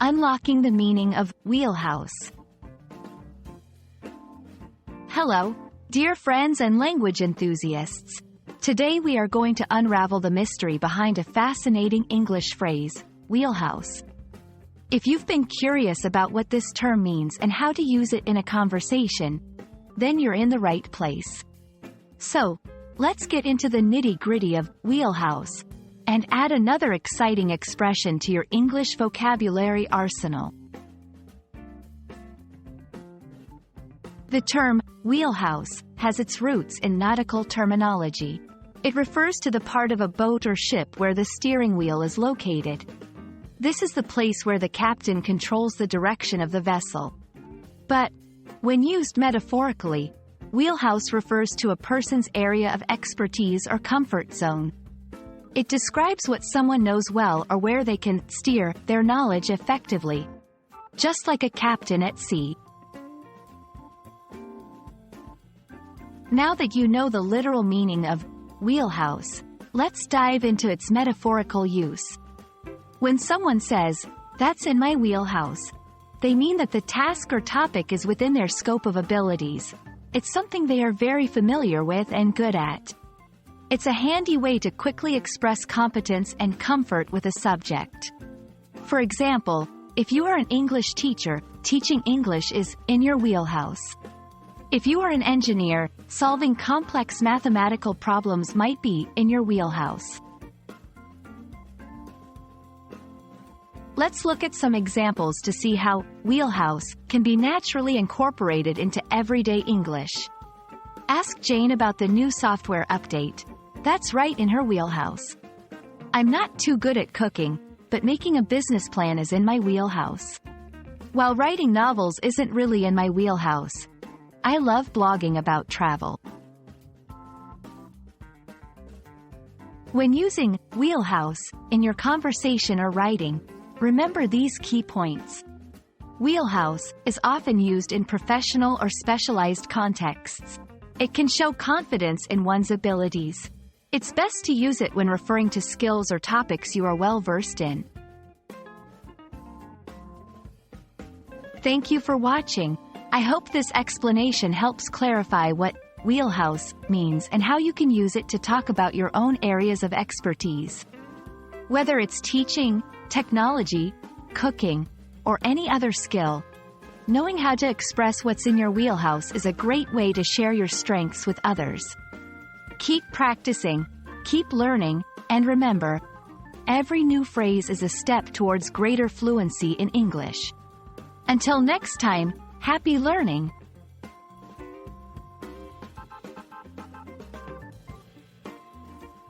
Unlocking the meaning of wheelhouse. Hello, dear friends and language enthusiasts. Today we are going to unravel the mystery behind a fascinating English phrase, wheelhouse. If you've been curious about what this term means and how to use it in a conversation, then you're in the right place. So, let's get into the nitty-gritty of wheelhouse and add another exciting expression to your English vocabulary arsenal. The term wheelhouse has its roots in nautical terminology. It refers to the part of a boat or ship where the steering wheel is located. This is the place where the captain controls the direction of the vessel. But, when used metaphorically, wheelhouse refers to a person's area of expertise or comfort zone. It describes what someone knows well or where they can steer their knowledge effectively, just like a captain at sea. Now that you know the literal meaning of wheelhouse, let's dive into its metaphorical use. When someone says, "That's in my wheelhouse," they mean that the task or topic is within their scope of abilities. It's something they are very familiar with and good at. It's a handy way to quickly express competence and comfort with a subject. For example, if you are an English teacher, teaching English is in your wheelhouse. If you are an engineer, solving complex mathematical problems might be in your wheelhouse. Let's look at some examples to see how wheelhouse can be naturally incorporated into everyday English. Ask Jane about the new software update. That's right in her wheelhouse. I'm not too good at cooking, but making a business plan is in my wheelhouse. While writing novels isn't really in my wheelhouse, I love blogging about travel. When using wheelhouse in your conversation or writing, remember these key points. Wheelhouse is often used in professional or specialized contexts. It can show confidence in one's abilities. It's best to use it when referring to skills or topics you are well versed in. Thank you for watching. I hope this explanation helps clarify what wheelhouse means and how you can use it to talk about your own areas of expertise. Whether it's teaching, technology, cooking, or any other skill, knowing how to express what's in your wheelhouse is a great way to share your strengths with others. Keep practicing, keep learning, and remember, every new phrase is a step towards greater fluency in English. Until next time, happy learning!